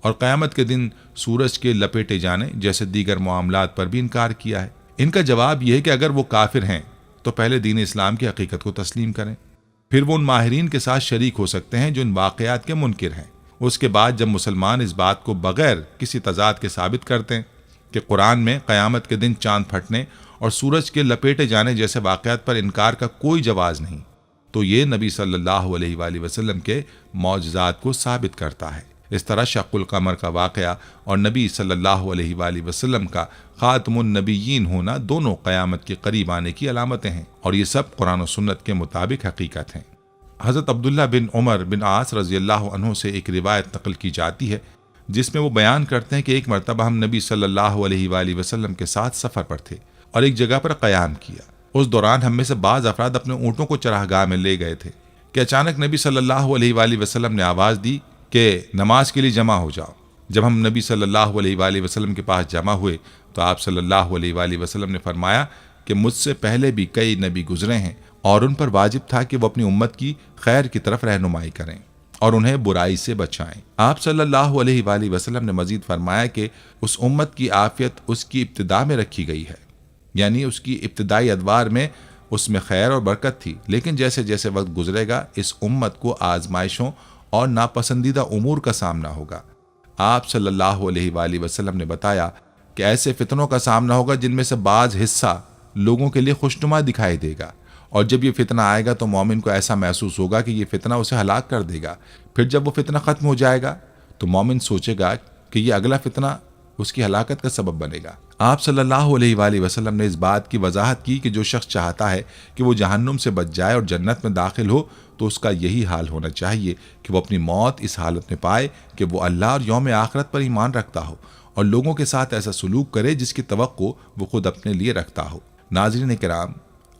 اور قیامت کے دن سورج کے لپیٹے جانے جیسے دیگر معاملات پر بھی انکار کیا ہے۔ ان کا جواب یہ ہے کہ اگر وہ کافر ہیں تو پہلے دین اسلام کی حقیقت کو تسلیم کریں، پھر وہ ان ماہرین کے ساتھ شریک ہو سکتے ہیں جو ان واقعات کے منکر ہیں۔ اس کے بعد جب مسلمان اس بات کو بغیر کسی تضاد کے ثابت کرتے ہیں کہ قرآن میں قیامت کے دن چاند پھٹنے اور سورج کے لپیٹے جانے جیسے واقعات پر انکار کا کوئی جواز نہیں، تو یہ نبی صلی اللہ علیہ وآلہ وسلم کے معجزات کو ثابت کرتا ہے۔ اس طرح شق القمر کا واقعہ اور نبی صلی اللہ علیہ وآلہ وسلم کا خاتم النبیین ہونا دونوں قیامت کے قریب آنے کی علامتیں ہیں، اور یہ سب قرآن و سنت کے مطابق حقیقت ہیں۔ حضرت عبداللہ بن عمر بن عاص رضی اللہ عنہ سے ایک روایت نقل کی جاتی ہے جس میں وہ بیان کرتے ہیں کہ ایک مرتبہ ہم نبی صلی اللہ علیہ وآلہ وسلم کے ساتھ سفر پر تھے اور ایک جگہ پر قیام کیا۔ اس دوران ہم میں سے بعض افراد اپنے اونٹوں کو چراگاہ میں لے گئے تھے کہ اچانک نبی صلی اللہ علیہ وآلہ وسلم نے آواز دی کہ نماز کے لیے جمع ہو جاؤ۔ جب ہم نبی صلی اللہ علیہ وآلہ وسلم کے پاس جمع ہوئے تو آپ صلی اللہ علیہ وآلہ وسلم نے فرمایا کہ مجھ سے پہلے بھی کئی نبی گزرے ہیں اور ان پر واجب تھا کہ وہ اپنی امت کی خیر کی طرف رہنمائی کریں اور انہیں برائی سے بچائیں۔ آپ صلی اللہ علیہ وآلہ وسلم نے مزید فرمایا کہ اس امت کی عافیت اس کی ابتدا میں رکھی گئی ہے، یعنی اس کی ابتدائی ادوار میں اس میں خیر اور برکت تھی، لیکن جیسے جیسے وقت گزرے گا اس امت کو آزمائشوں اور ناپسندیدہ امور کا سامنا ہوگا۔ آپ صلی اللہ علیہ وآلہ وسلم نے بتایا کہ ایسے فتنوں کا سامنا ہوگا جن میں سے بعض حصہ لوگوں کے لیے خوشنما دکھائی دے گا، اور جب یہ فتنہ آئے گا تو مومن کو ایسا محسوس ہوگا کہ یہ فتنہ اسے ہلاک کر دے گا۔ پھر جب وہ فتنہ ختم ہو جائے گا تو مومن سوچے گا کہ یہ اگلا فتنہ اس کی ہلاکت کا سبب بنے گا۔ آپ صلی اللہ علیہ وآلہ وسلم نے اس بات کی وضاحت کی کہ جو شخص چاہتا ہے کہ وہ جہنم سے بچ جائے اور جنت میں داخل ہو تو اس کا یہی حال ہونا چاہیے کہ وہ اپنی موت اس حالت میں پائے کہ وہ اللہ اور یوم آخرت پر ایمان رکھتا ہو اور لوگوں کے ساتھ ایسا سلوک کرے جس کی توقع وہ خود اپنے لیے رکھتا ہو۔ ناظرین کرام،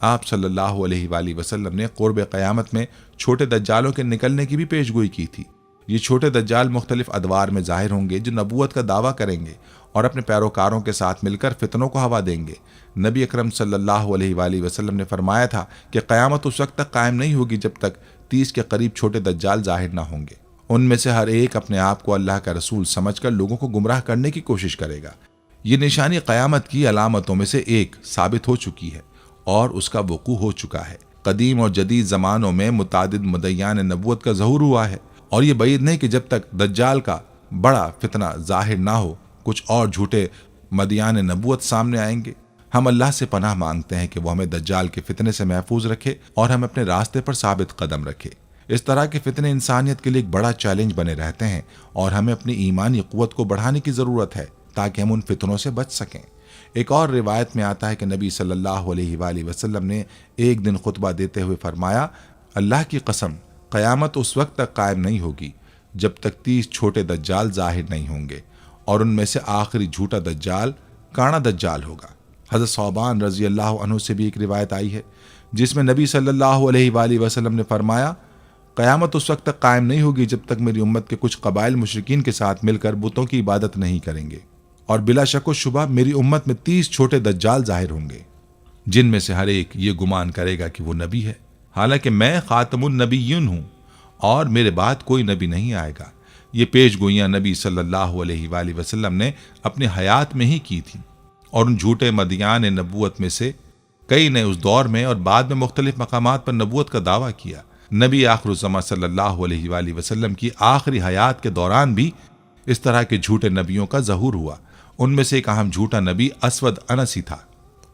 آپ صلی اللہ علیہ وآلہ وسلم نے قرب قیامت میں چھوٹے دجالوں کے نکلنے کی بھی پیش گوئی کی تھی۔ یہ چھوٹے دجال مختلف ادوار میں ظاہر ہوں گے جو نبوت کا دعویٰ کریں گے اور اپنے پیروکاروں کے ساتھ مل کر فتنوں کو ہوا دیں گے۔ نبی اکرم صلی اللہ علیہ وآلہ وسلم نے فرمایا تھا کہ قیامت اس وقت تک قائم نہیں ہوگی جب تک 30 کے قریب چھوٹے دجال ظاہر نہ ہوں گے۔ ان میں سے ہر ایک اپنے آپ کو اللہ کا رسول سمجھ کر لوگوں کو گمراہ کرنے کی کوشش کرے گا۔ یہ نشانی قیامت کی علامتوں میں سے ایک ثابت ہو چکی ہے اور اس کا وقوع ہو چکا ہے۔ قدیم اور جدید زمانوں میں متعدد مدعیان نبوت کا ظہور ہوا ہے، اور یہ بعید نہیں کہ جب تک دجال کا بڑا فتنہ ظاہر نہ ہو کچھ اور جھوٹے مدعیان نبوت سامنے آئیں گے۔ ہم اللہ سے پناہ مانگتے ہیں کہ وہ ہمیں دجال کے فتنے سے محفوظ رکھے اور ہم اپنے راستے پر ثابت قدم رکھے۔ اس طرح کے فتنے انسانیت کے لیے ایک بڑا چیلنج بنے رہتے ہیں اور ہمیں اپنی ایمانی قوت کو بڑھانے کی ضرورت ہے تاکہ ہم ان فتنوں سے بچ سکیں۔ ایک اور روایت میں آتا ہے کہ نبی صلی اللہ علیہ وآلہ وسلم نے ایک دن خطبہ دیتے ہوئے فرمایا، اللہ کی قسم قیامت اس وقت تک قائم نہیں ہوگی جب تک 30 چھوٹے دجال ظاہر نہیں ہوں گے، اور ان میں سے آخری جھوٹا دجال کانا دجال ہوگا۔ حضرت ثوبان رضی اللہ عنہ سے بھی ایک روایت آئی ہے جس میں نبی صلی اللہ علیہ وآلہ وسلم نے فرمایا، قیامت اس وقت تک قائم نہیں ہوگی جب تک میری امت کے کچھ قبائل مشرکین کے ساتھ مل کر بتوں کی عبادت نہیں کریں گے، اور بلا شک و شبہ میری امت میں 30 چھوٹے دجال ظاہر ہوں گے جن میں سے ہر ایک یہ گمان کرے گا کہ وہ نبی ہے، حالانکہ میں خاتم النبیین ہوں اور میرے بعد کوئی نبی نہیں آئے گا۔ یہ پیش گوئیاں نبی صلی اللہ علیہ وآلہ وسلم نے اپنی حیات میں ہی کی تھیں، اور ان جھوٹے مدعیان نبوت میں سے کئی نے اس دور میں اور بعد میں مختلف مقامات پر نبوت کا دعویٰ کیا۔ نبی آخر الزماں صلی اللہ علیہ وآلہ وسلم کی آخری حیات کے دوران بھی اس طرح کے جھوٹے نبیوں کا ظہور ہوا۔ ان میں سے ایک اہم جھوٹا نبی اسود انسی تھا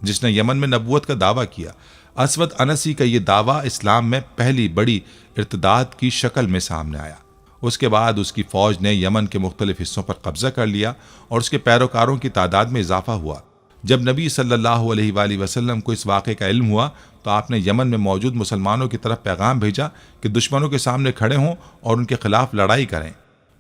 جس نے یمن میں نبوت کا دعویٰ کیا۔ اسود انسی کا یہ دعویٰ اسلام میں پہلی بڑی ارتداد کی شکل میں سامنے آیا۔ اس کے بعد اس کی فوج نے یمن کے مختلف حصوں پر قبضہ کر لیا اور اس کے پیروکاروں کی تعداد میں اضافہ ہوا۔ جب نبی صلی اللہ علیہ وآلہ وسلم کو اس واقعے کا علم ہوا تو آپ نے یمن میں موجود مسلمانوں کی طرف پیغام بھیجا کہ دشمنوں کے سامنے کھڑے ہوں اور ان کے خلاف لڑائی کریں۔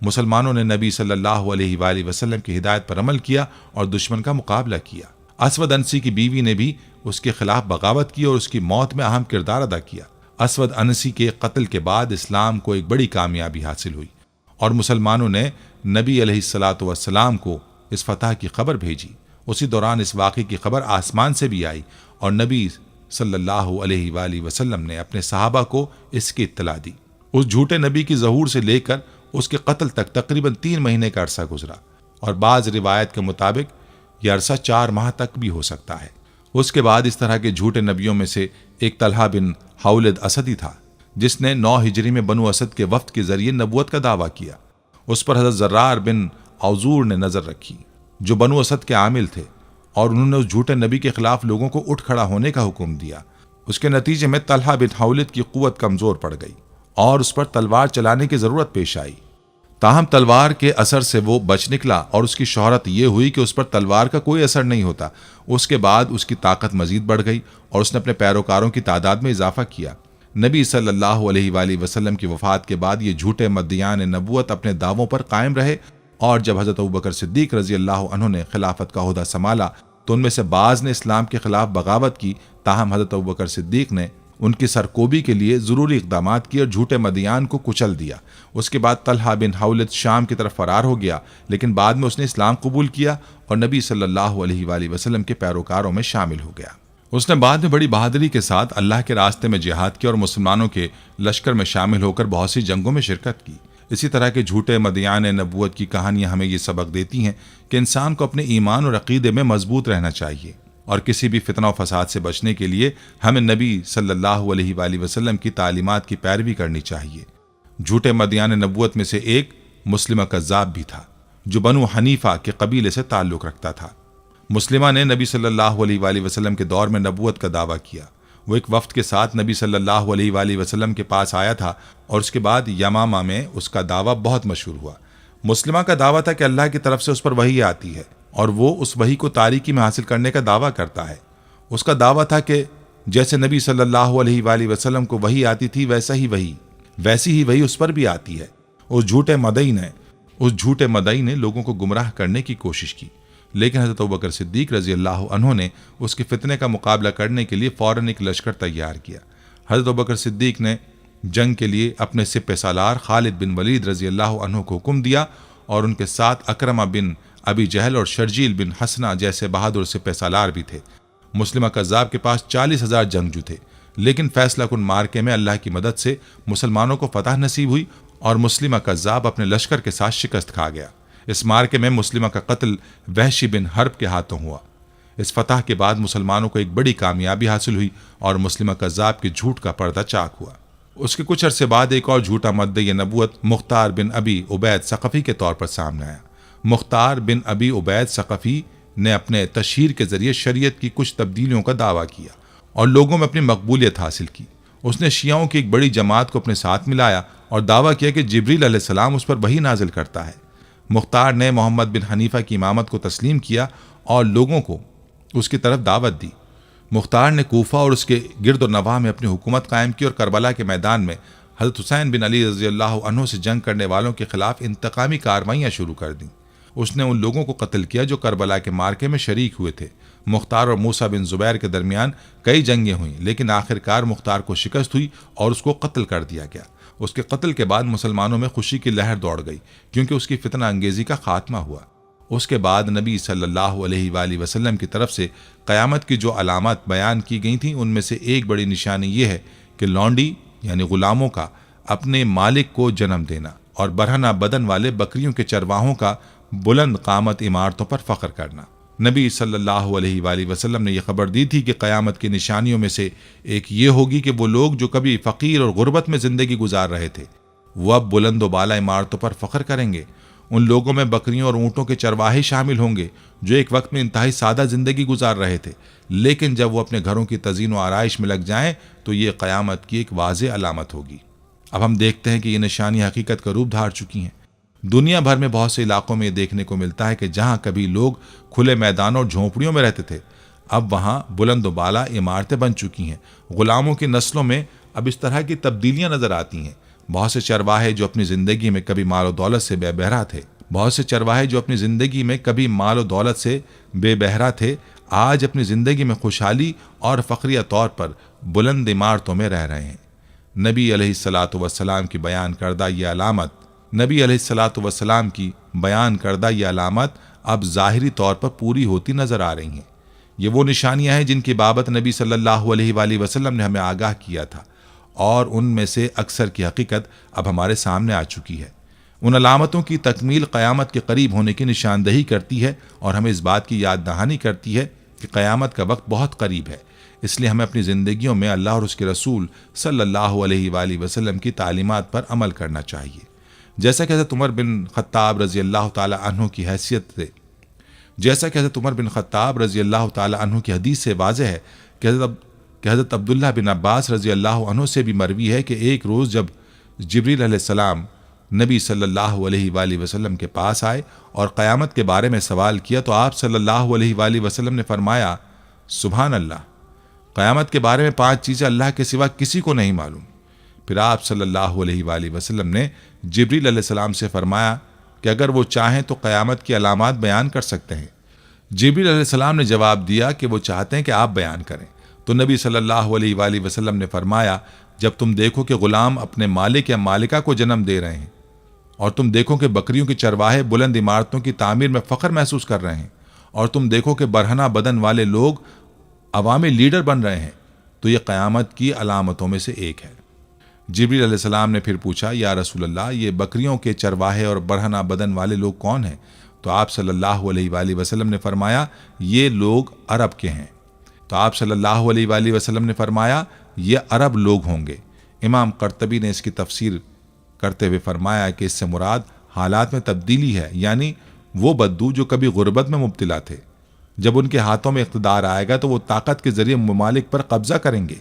مسلمانوں نے نبی صلی اللہ علیہ وآلہ وسلم کی ہدایت پر عمل کیا اور دشمن کا مقابلہ کیا۔ اسود انسی کی بیوی نے بھی اس کے خلاف بغاوت کی اور اس کی موت میں اہم کردار ادا کیا۔ اسود انسی کے قتل کے بعد اسلام کو ایک بڑی کامیابی حاصل ہوئی اور مسلمانوں نے نبی علیہ الصلاۃ والسلام کو اس فتح کی خبر بھیجی۔ اسی دوران اس واقعے کی خبر آسمان سے بھی آئی اور نبی صلی اللہ علیہ وآلہ وسلم نے اپنے صحابہ کو اس کی اطلاع دی۔ اس جھوٹے نبی کی ظہور سے لے کر اس کے قتل تک تقریباً 3 مہینے کا عرصہ گزرا، اور بعض روایت کے مطابق یہ عرصہ 4 ماہ تک بھی ہو سکتا ہے۔ اس کے بعد اس طرح کے جھوٹے نبیوں میں سے ایک طلحہ بن حولد اسدی تھا، جس نے 9 ہجری میں بنو اسد کے وفد کے ذریعے نبوت کا دعویٰ کیا۔ اس پر حضرت زرار بن اوزور نے نظر رکھی، جو بنو اسد کے عامل تھے، اور انہوں نے اس جھوٹے نبی کے خلاف لوگوں کو اٹھ کھڑا ہونے کا حکم دیا۔ اس کے نتیجے میں طلحہ بن حولد کی قوت کمزور پڑ گئی اور اس پر تلوار چلانے کی ضرورت پیش آئی۔ تاہم تلوار کے اثر سے وہ بچ نکلا، اور اس کی شہرت یہ ہوئی کہ اس پر تلوار کا کوئی اثر نہیں ہوتا۔ اس کے بعد اس کی طاقت مزید بڑھ گئی اور اس نے اپنے پیروکاروں کی تعداد میں اضافہ کیا۔ نبی صلی اللہ علیہ وآلہ وسلم کی وفات کے بعد یہ جھوٹے مدعیان نبوت اپنے دعووں پر قائم رہے، اور جب حضرت ابوبکر صدیق رضی اللہ عنہ نے خلافت کا عہدہ سنبھالا تو ان میں سے بعض نے اسلام کے خلاف بغاوت کی، تاہم حضرت ابوبکر صدیق نے ان کی سرکوبی کے لیے ضروری اقدامات کیے اور جھوٹے مدعیان کو کچل دیا۔ اس کے بعد طلحہ بن حولد شام کی طرف فرار ہو گیا، لیکن بعد میں اس نے اسلام قبول کیا اور نبی صلی اللہ علیہ وآلہ وسلم کے پیروکاروں میں شامل ہو گیا۔ اس نے بعد میں بڑی بہادری کے ساتھ اللہ کے راستے میں جہاد کیا اور مسلمانوں کے لشکر میں شامل ہو کر بہت سی جنگوں میں شرکت کی۔ اسی طرح کے جھوٹے مدعیان نبوت کی کہانیاں ہمیں یہ سبق دیتی ہیں کہ انسان کو اپنے ایمان اور عقیدے میں مضبوط رہنا چاہیے، اور کسی بھی فتنہ و فساد سے بچنے کے لیے ہمیں نبی صلی اللہ علیہ وآلہ وسلم کی تعلیمات کی پیروی کرنی چاہیے۔ جھوٹے مدعیان نبوت میں سے ایک مسلمہ کذاب بھی تھا، جو بنو حنیفہ کے قبیلے سے تعلق رکھتا تھا۔ مسلمہ نے نبی صلی اللہ علیہ وآلہ وسلم کے دور میں نبوت کا دعویٰ کیا۔ وہ ایک وفد کے ساتھ نبی صلی اللہ علیہ وآلہ وسلم کے پاس آیا تھا، اور اس کے بعد یمامہ میں اس کا دعویٰ بہت مشہور ہوا۔ مسلمہ کا دعویٰ تھا کہ اللہ کی طرف سے اس پر وحی آتی ہے، اور وہ اس وحی کو تاریکی میں حاصل کرنے کا دعویٰ کرتا ہے۔ اس کا دعویٰ تھا کہ جیسے نبی صلی اللہ علیہ وآلہ وسلم کو وحی آتی تھی ویسی ہی وحی اس پر بھی آتی ہے۔ اس جھوٹے مدعی نے لوگوں کو گمراہ کرنے کی کوشش کی، لیکن حضرت ابوبکر صدیق رضی اللہ عنہ نے اس کے فتنے کا مقابلہ کرنے کے لیے فوراً ایک لشکر تیار کیا۔ حضرت ابوبکر صدیق نے جنگ کے لیے اپنے سپہ سالار خالد بن ولید رضی اللہ عنہ کو حکم دیا، اور ان کے ساتھ اکرمہ بن ابی جہل اور شرجیل بن حسنہ جیسے بہادر سپہ سالار بھی تھے۔ مسلمہ کذاب کے پاس 40,000 جنگجو تھے، لیکن فیصلہ کن مارکے میں اللہ کی مدد سے مسلمانوں کو فتح نصیب ہوئی، اور مسلمہ کذاب اپنے لشکر کے ساتھ شکست کھا گیا۔ اس مارکے میں مسلمہ کا قتل وحشی بن حرب کے ہاتھوں ہوا۔ اس فتح کے بعد مسلمانوں کو ایک بڑی کامیابی حاصل ہوئی، اور مسلمہ کذاب کے جھوٹ کا پردہ چاک ہوا۔ اس کے کچھ عرصے بعد ایک اور جھوٹا مدعی نبوت مختار بن ابی عبید ثقفی کے طور پر سامنے آیا۔ مختار بن ابی عبید ثقفی نے اپنے تشہیر کے ذریعے شریعت کی کچھ تبدیلیوں کا دعویٰ کیا اور لوگوں میں اپنی مقبولیت حاصل کی۔ اس نے شیعوں کی ایک بڑی جماعت کو اپنے ساتھ ملایا اور دعویٰ کیا کہ جبریل علیہ السلام اس پر وحی نازل کرتا ہے۔ مختار نے محمد بن حنیفہ کی امامت کو تسلیم کیا اور لوگوں کو اس کی طرف دعوت دی۔ مختار نے کوفہ اور اس کے گرد و نواح میں اپنی حکومت قائم کی اور کربلا کے میدان میں حضرت حسین بن علی رضی اللہ عنہ سے جنگ کرنے والوں کے خلاف انتقامی کارروائیاں شروع کر دیں۔ اس نے ان لوگوں کو قتل کیا جو کربلا کے مارکے میں شریک ہوئے تھے۔ مختار اور موسیٰ بن زبیر کے درمیان کئی جنگیں ہوئیں، لیکن آخرکار مختار کو شکست ہوئی اور اس کو قتل کر دیا گیا۔ اس کے قتل کے بعد مسلمانوں میں خوشی کی لہر دوڑ گئی، کیونکہ اس کی فتنہ انگیزی کا خاتمہ ہوا۔ اس کے بعد نبی صلی اللہ علیہ وآلہ وسلم کی طرف سے قیامت کی جو علامات بیان کی گئی تھیں، ان میں سے ایک بڑی نشانی یہ ہے کہ لونڈی یعنی غلاموں کا اپنے مالک کو جنم دینا اور برہنہ بدن والے بکریوں کے چرواہوں کا بلند قامت عمارتوں پر فخر کرنا۔ نبی صلی اللہ علیہ وآلہ وسلم نے یہ خبر دی تھی کہ قیامت کی نشانیوں میں سے ایک یہ ہوگی کہ وہ لوگ جو کبھی فقیر اور غربت میں زندگی گزار رہے تھے، وہ اب بلند و بالا عمارتوں پر فخر کریں گے۔ ان لوگوں میں بکریوں اور اونٹوں کے چرواہے شامل ہوں گے جو ایک وقت میں انتہائی سادہ زندگی گزار رہے تھے، لیکن جب وہ اپنے گھروں کی تزئین و آرائش میں لگ جائیں تو یہ قیامت کی ایک واضح علامت ہوگی۔ اب ہم دیکھتے ہیں کہ یہ نشانی حقیقت کا روپ دھار چکی ہیں۔ دنیا بھر میں بہت سے علاقوں میں یہ دیکھنے کو ملتا ہے کہ جہاں کبھی لوگ کھلے میدانوں اور جھونپڑیوں میں رہتے تھے، اب وہاں بلند و بالا عمارتیں بن چکی ہیں۔ غلاموں کی نسلوں میں اب اس طرح کی تبدیلیاں نظر آتی ہیں۔ بہت سے چرواہے جو اپنی زندگی میں کبھی مال و دولت سے بے بہرا تھے، آج اپنی زندگی میں خوشحالی اور فخریہ طور پر بلند عمارتوں میں رہ رہے ہیں۔ نبی علیہ الصلاۃ والسلام کی بیان کردہ یہ علامت اب ظاہری طور پر پوری ہوتی نظر آ رہی ہیں۔ یہ وہ نشانیاں ہیں جن کی بابت نبی صلی اللہ علیہ وآلہ وسلم نے ہمیں آگاہ کیا تھا، اور ان میں سے اکثر کی حقیقت اب ہمارے سامنے آ چکی ہے۔ ان علامتوں کی تکمیل قیامت کے قریب ہونے کی نشاندہی کرتی ہے اور ہمیں اس بات کی یاد دہانی کرتی ہے کہ قیامت کا وقت بہت قریب ہے۔ اس لیے ہمیں اپنی زندگیوں میں اللہ اور اس کے رسول صلی اللہ علیہ وآلہ وسلم کی تعلیمات پر عمل کرنا چاہیے۔ جیسا کہ حضرت عمر بن خطاب رضی اللہ تعالی عنہ کی حیثیت سے حضرت حدیث سے واضح ہے کہ حضرت عبداللہ بن عباس رضی اللہ عنہ سے بھی مروی ہے کہ ایک روز جب جبریل علیہ السلام نبی صلی اللہ علیہ وآلہ وسلم کے پاس آئے اور قیامت کے بارے میں سوال کیا تو آپ صلی اللہ علیہ وآلہ وسلم نے فرمایا، سبحان اللہ، قیامت کے بارے میں 5 چیزیں اللہ کے سوا کسی کو نہیں معلوم۔ پھر آپ صلی اللہ علیہ وآلہ وسلم نے جبریل علیہ السلام سے فرمایا کہ اگر وہ چاہیں تو قیامت کی علامات بیان کر سکتے ہیں۔ جبریل علیہ السلام نے جواب دیا کہ وہ چاہتے ہیں کہ آپ بیان کریں۔ تو نبی صلی اللہ علیہ وآلہ وسلم نے فرمایا، جب تم دیکھو کہ غلام اپنے مالک یا مالکہ کو جنم دے رہے ہیں، اور تم دیکھو کہ بکریوں کے چرواہے بلند عمارتوں کی تعمیر میں فخر محسوس کر رہے ہیں، اور تم دیکھو کہ برہنہ بدن والے لوگ عوامی لیڈر بن رہے ہیں، تو یہ قیامت کی علامتوں میں سے ایک ہے۔ جبریل علیہ السلام نے پھر پوچھا، یا رسول اللہ، یہ بکریوں کے چرواہے اور برہنہ بدن والے لوگ کون ہیں؟ تو آپ صلی اللہ علیہ وآلہ وسلم نے فرمایا، یہ لوگ عرب کے ہیں۔ تو آپ صلی اللہ علیہ وآلہ وسلم نے فرمایا، یہ عرب لوگ ہوں گے۔ امام قرطبی نے اس کی تفسیر کرتے ہوئے فرمایا کہ اس سے مراد حالات میں تبدیلی ہے، یعنی وہ بدو جو کبھی غربت میں مبتلا تھے، جب ان کے ہاتھوں میں اقتدار آئے گا تو وہ طاقت کے ذریعے ممالک پر قبضہ کریں گے،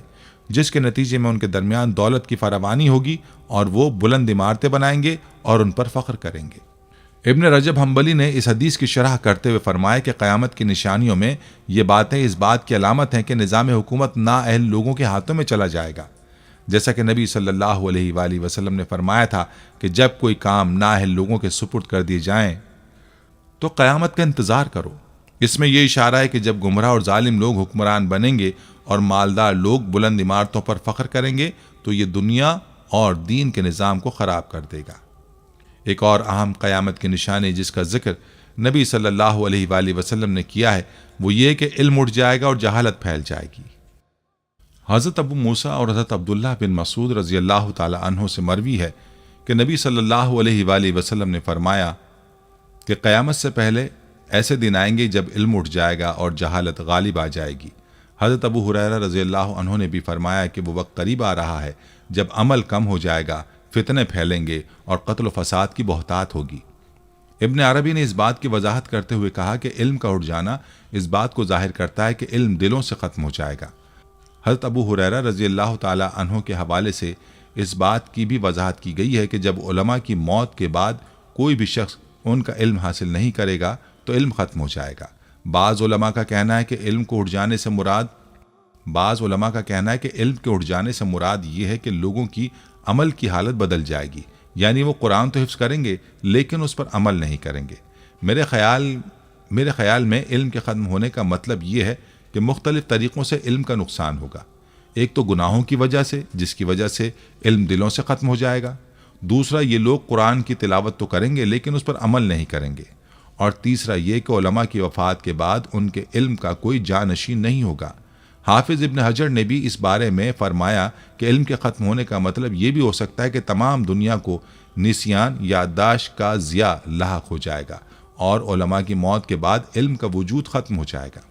جس کے نتیجے میں ان کے درمیان دولت کی فراوانی ہوگی اور وہ بلند عمارتیں بنائیں گے اور ان پر فخر کریں گے۔ ابن رجب حنبلی نے اس حدیث کی شرح کرتے ہوئے فرمایا کہ قیامت کی نشانیوں میں یہ باتیں اس بات کی علامت ہیں کہ نظام حکومت نااہل لوگوں کے ہاتھوں میں چلا جائے گا، جیسا کہ نبی صلی اللہ علیہ وآلہ وسلم نے فرمایا تھا کہ جب کوئی کام نااہل لوگوں کے سپرد کر دیے جائیں تو قیامت کا انتظار کرو۔ اس میں یہ اشارہ ہے کہ جب گمراہ اور ظالم لوگ حکمران بنیں گے اور مالدار لوگ بلند عمارتوں پر فخر کریں گے تو یہ دنیا اور دین کے نظام کو خراب کر دے گا۔ ایک اور اہم قیامت کی نشانی جس کا ذکر نبی صلی اللہ علیہ وآلہ وسلم نے کیا ہے وہ یہ کہ علم اٹھ جائے گا اور جہالت پھیل جائے گی۔ حضرت ابو موسیٰ اور حضرت عبداللہ بن مسعود رضی اللہ تعالی عنہ سے مروی ہے کہ نبی صلی اللہ علیہ وآلہ وسلم نے فرمایا کہ قیامت سے پہلے ایسے دن آئیں گے جب علم اٹھ جائے گا اور جہالت غالب آ جائے گی۔ حضرت ابو ہریرہ رضی اللہ عنہ نے بھی فرمایا کہ وہ وقت قریب آ رہا ہے جب عمل کم ہو جائے گا، فتنے پھیلیں گے اور قتل و فساد کی بہتات ہوگی۔ ابن عربی نے اس بات کی وضاحت کرتے ہوئے کہا کہ علم کا اٹھ جانا اس بات کو ظاہر کرتا ہے کہ علم دلوں سے ختم ہو جائے گا۔ حضرت ابو ہریرہ رضی اللہ تعالی عنہ کے حوالے سے اس بات کی بھی وضاحت کی گئی ہے کہ جب علماء کی موت کے بعد کوئی بھی شخص ان کا علم حاصل نہیں کرے گا تو علم ختم ہو جائے گا۔ بعض علماء کا کہنا ہے کہ علم کے اٹھ جانے سے مراد یہ ہے کہ لوگوں کی عمل کی حالت بدل جائے گی، یعنی وہ قرآن تو حفظ کریں گے لیکن اس پر عمل نہیں کریں گے۔ میرے خیال میں علم کے ختم ہونے کا مطلب یہ ہے کہ مختلف طریقوں سے علم کا نقصان ہوگا۔ ایک تو گناہوں کی وجہ سے، جس کی وجہ سے علم دلوں سے ختم ہو جائے گا۔ دوسرا، یہ لوگ قرآن کی تلاوت تو کریں گے لیکن اس پر عمل نہیں کریں گے۔ اور تیسرا یہ کہ علماء کی وفات کے بعد ان کے علم کا کوئی جانشین نہیں ہوگا۔ حافظ ابن حجر نے بھی اس بارے میں فرمایا کہ علم کے ختم ہونے کا مطلب یہ بھی ہو سکتا ہے کہ تمام دنیا کو نسیان، یادداشت کا ضیاع لاحق ہو جائے گا اور علماء کی موت کے بعد علم کا وجود ختم ہو جائے گا۔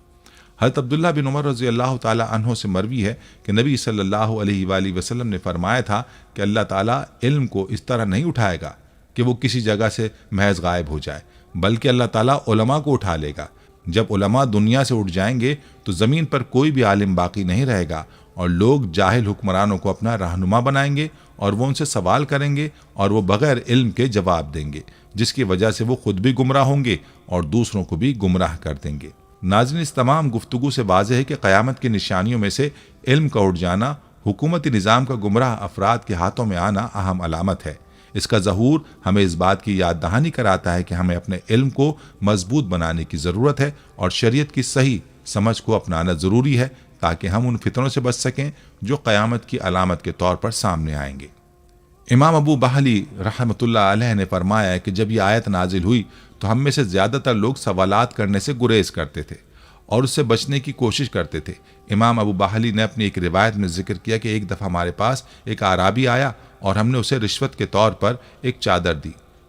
حضرت عبداللہ بن عمر رضی اللہ تعالی عنہ سے مروی ہے کہ نبی صلی اللہ علیہ وآلہ وسلم نے فرمایا تھا کہ اللہ تعالیٰ علم کو اس طرح نہیں اٹھائے گا کہ وہ کسی جگہ سے محض غائب ہو جائے، بلکہ اللہ تعالیٰ علماء کو اٹھا لے گا۔ جب علماء دنیا سے اٹھ جائیں گے تو زمین پر کوئی بھی عالم باقی نہیں رہے گا اور لوگ جاہل حکمرانوں کو اپنا رہنما بنائیں گے اور وہ ان سے سوال کریں گے اور وہ بغیر علم کے جواب دیں گے، جس کی وجہ سے وہ خود بھی گمراہ ہوں گے اور دوسروں کو بھی گمراہ کر دیں گے۔ ناظرین، اس تمام گفتگو سے واضح ہے کہ قیامت کی نشانیوں میں سے علم کا اٹھ جانا، حکومتی نظام کا گمراہ افراد کے ہاتھوں میں آنا اہم علامت ہے۔ اس کا ظہور ہمیں اس بات کی یاد دہانی کراتا ہے کہ ہمیں اپنے علم کو مضبوط بنانے کی ضرورت ہے اور شریعت کی صحیح سمجھ کو اپنانا ضروری ہے تاکہ ہم ان فتنوں سے بچ سکیں جو قیامت کی علامت کے طور پر سامنے آئیں گے۔ امام ابو بحلی رحمۃ اللہ علیہ نے فرمایا کہ جب یہ آیت نازل ہوئی تو ہم میں سے زیادہ تر لوگ سوالات کرنے سے گریز کرتے تھے اور اس سے بچنے کی کوشش کرتے تھے۔ امام ابو بحلی نے اپنی ایک روایت میں ذکر کیا کہ ایک دفعہ ہمارے پاس ایک اعرابی آیا اور ہم نے اسے رشوت کے طور پر ایک چادر دی۔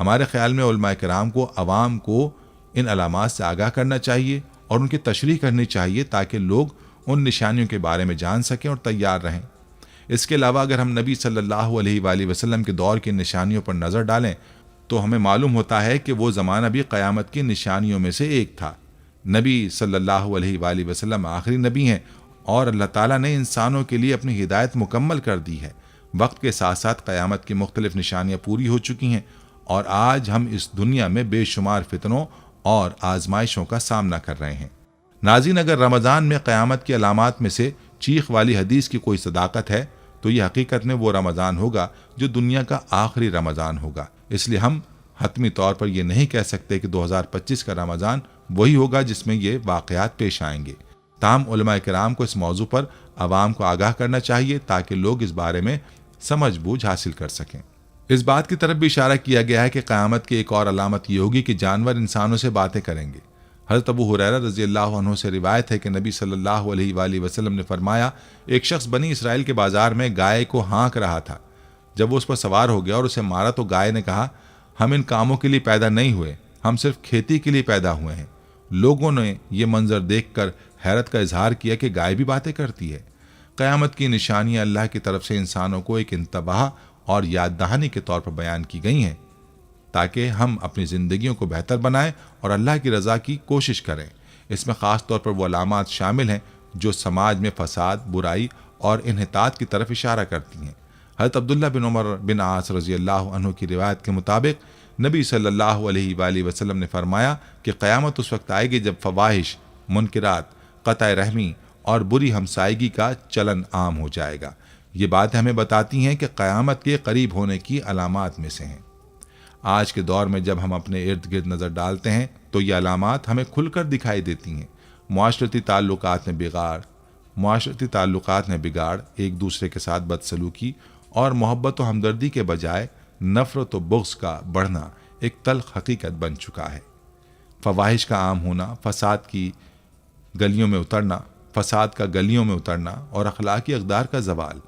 ہمارے خیال میں علماء کرام کو عوام کو ان علامات سے آگاہ کرنا چاہیے اور ان کی تشریح کرنی چاہیے تاکہ لوگ ان نشانیوں کے بارے میں جان سکیں اور تیار رہیں۔ اس کے علاوہ اگر ہم نبی صلی اللہ علیہ وآلہ وسلم کے دور کی نشانیوں پر نظر ڈالیں تو ہمیں معلوم ہوتا ہے کہ وہ زمانہ بھی قیامت کی نشانیوں میں سے ایک تھا۔ نبی صلی اللہ علیہ وآلہ وسلم آخری نبی ہیں اور اللہ تعالیٰ نے انسانوں کے لیے اپنی ہدایت مکمل کر دی ہے۔ وقت کے ساتھ ساتھ قیامت کی مختلف نشانیاں پوری ہو چکی ہیں اور آج ہم اس دنیا میں بے شمار فتنوں اور آزمائشوں کا سامنا کر رہے ہیں۔ ناظرین، اگر رمضان میں قیامت کی علامات میں سے چیخ والی حدیث کی کوئی صداقت ہے تو یہ حقیقت میں وہ رمضان ہوگا جو دنیا کا آخری رمضان ہوگا۔ اس لیے ہم حتمی طور پر یہ نہیں کہہ سکتے کہ 2025 کا رمضان وہی ہوگا جس میں یہ واقعات پیش آئیں گے۔ تاہم علماء کرام کو اس موضوع پر عوام کو آگاہ کرنا چاہیے تاکہ لوگ اس بارے میں سمجھ بوجھ حاصل کر سکیں۔ اس بات کی طرف بھی اشارہ کیا گیا ہے کہ قیامت کی ایک اور علامت یہ ہوگی کہ جانور انسانوں سے باتیں کریں گے۔ حضرت ابو ہریرہ رضی اللہ عنہ سے روایت ہے کہ نبی صلی اللہ علیہ وآلہ وسلم نے فرمایا، ایک شخص بنی اسرائیل کے بازار میں گائے کو ہانک رہا تھا۔ جب وہ اس پر سوار ہو گیا اور اسے مارا تو گائے نے کہا، ہم ان کاموں کے لیے پیدا نہیں ہوئے، ہم صرف کھیتی کے لیے پیدا ہوئے ہیں۔ لوگوں نے یہ منظر دیکھ کر حیرت کا اظہار کیا کہ گائے بھی باتیں کرتی ہے۔ قیامت کی نشانیاں اللہ کی طرف سے انسانوں کو ایک انتباہ اور یاد دہانی کے طور پر بیان کی گئی ہیں تاکہ ہم اپنی زندگیوں کو بہتر بنائیں اور اللہ کی رضا کی کوشش کریں۔ اس میں خاص طور پر وہ علامات شامل ہیں جو سماج میں فساد، برائی اور انحطاط کی طرف اشارہ کرتی ہیں۔ حضرت عبداللہ بن عمر بن عاص رضی اللہ عنہ کی روایت کے مطابق نبی صلی اللہ علیہ وآلہ وسلم نے فرمایا کہ قیامت اس وقت آئے گی جب فواحش، منکرات، قطع رحمی اور بری ہمسائیگی کا چلن عام ہو جائے گا۔ یہ باتیں ہمیں بتاتی ہیں کہ قیامت کے قریب ہونے کی علامات میں سے ہیں۔ آج کے دور میں جب ہم اپنے ارد گرد نظر ڈالتے ہیں تو یہ علامات ہمیں کھل کر دکھائی دیتی ہیں۔ معاشرتی تعلقات میں بگاڑ، ایک دوسرے کے ساتھ بدسلوکی اور محبت و ہمدردی کے بجائے نفرت و بغض کا بڑھنا ایک تلخ حقیقت بن چکا ہے۔ فواحش کا عام ہونا، فساد کا گلیوں میں اترنا اور اخلاقی اقدار کا زوال،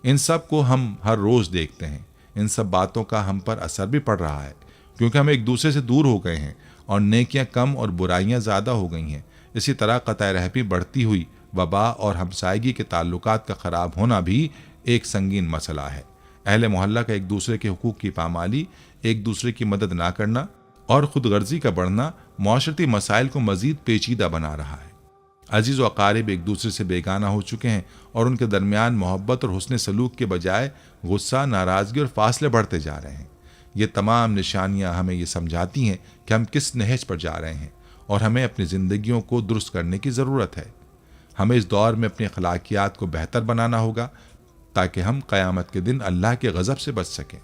ان سب کو ہم ہر روز دیکھتے ہیں۔ ان سب باتوں کا ہم پر اثر بھی پڑ رہا ہے کیونکہ ہم ایک دوسرے سے دور ہو گئے ہیں اور نیکیاں کم اور برائیاں زیادہ ہو گئی ہیں۔ اسی طرح قطع رحمی بڑھتی ہوئی وبا اور ہمسائیگی کے تعلقات کا خراب ہونا بھی ایک سنگین مسئلہ ہے۔ اہل محلہ کا ایک دوسرے کے حقوق کی پامالی، ایک دوسرے کی مدد نہ کرنا اور خود غرضی کا بڑھنا معاشرتی مسائل کو مزید پیچیدہ بنا رہا ہے۔ عزیز و اقارب ایک دوسرے سے بیگانہ ہو چکے ہیں اور ان کے درمیان محبت اور حسن سلوک کے بجائے غصہ، ناراضگی اور فاصلے بڑھتے جا رہے ہیں۔ یہ تمام نشانیاں ہمیں یہ سمجھاتی ہیں کہ ہم کس نہج پر جا رہے ہیں اور ہمیں اپنی زندگیوں کو درست کرنے کی ضرورت ہے۔ ہمیں اس دور میں اپنی اخلاقیات کو بہتر بنانا ہوگا تاکہ ہم قیامت کے دن اللہ کے غضب سے بچ سکیں۔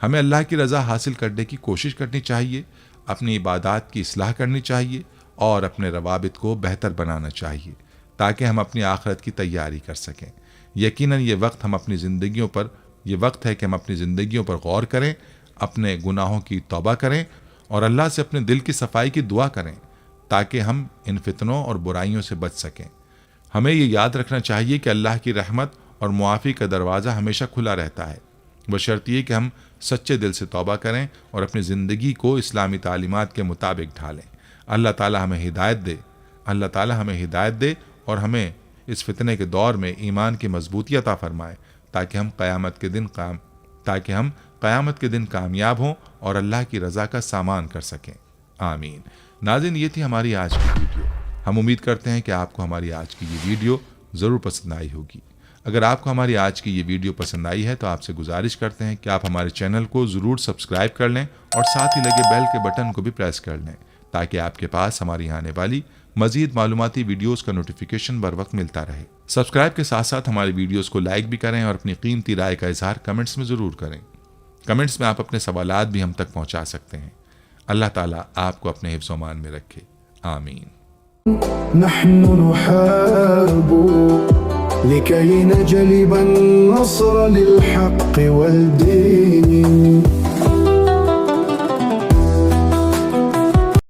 ہمیں اللہ کی رضا حاصل کرنے کی کوشش کرنی چاہیے، اپنی عبادات کی اصلاح کرنی چاہیے اور اپنے روابط کو بہتر بنانا چاہیے تاکہ ہم اپنی آخرت کی تیاری کر سکیں۔ یقیناً یہ وقت ہے کہ ہم اپنی زندگیوں پر غور کریں، اپنے گناہوں کی توبہ کریں اور اللہ سے اپنے دل کی صفائی کی دعا کریں تاکہ ہم ان فتنوں اور برائیوں سے بچ سکیں۔ ہمیں یہ یاد رکھنا چاہیے کہ اللہ کی رحمت اور معافی کا دروازہ ہمیشہ کھلا رہتا ہے، بشرط یہ کہ ہم سچے دل سے توبہ کریں اور اپنی زندگی کو اسلامی تعلیمات کے مطابق ڈھالیں۔ اللہ تعالی ہمیں ہدایت دے اور ہمیں اس فتنے کے دور میں ایمان کی مضبوطی عطا فرمائے تاکہ ہم قیامت کے دن کامیاب ہوں اور اللہ کی رضا کا سامان کر سکیں۔ آمین۔ ناظرین، یہ تھی ہماری آج کی ویڈیو۔ ہم امید کرتے ہیں کہ آپ کو ہماری آج کی یہ ویڈیو ضرور پسند آئی ہوگی۔ اگر آپ کو ہماری آج کی یہ ویڈیو پسند آئی ہے تو آپ سے گزارش کرتے ہیں کہ آپ ہمارے چینل کو ضرور سبسکرائب کر لیں اور ساتھ ہی لگے بیل کے بٹن کو بھی پریس کر لیں تاکہ آپ کے پاس ہماری آنے والی مزید معلوماتی ویڈیوز کا نوٹیفیکیشن بر وقت ملتا رہے۔ سبسکرائب کے ساتھ ساتھ ہماری ویڈیوز کو لائک بھی کریں اور اپنی قیمتی رائے کا اظہار کمنٹس میں ضرور کریں۔ کمنٹس میں آپ اپنے سوالات بھی ہم تک پہنچا سکتے ہیں۔ اللہ تعالیٰ آپ کو اپنے حفظ و امان میں رکھے۔ آمین۔ نحن نحارب لكي نجلب النصر للحق والدين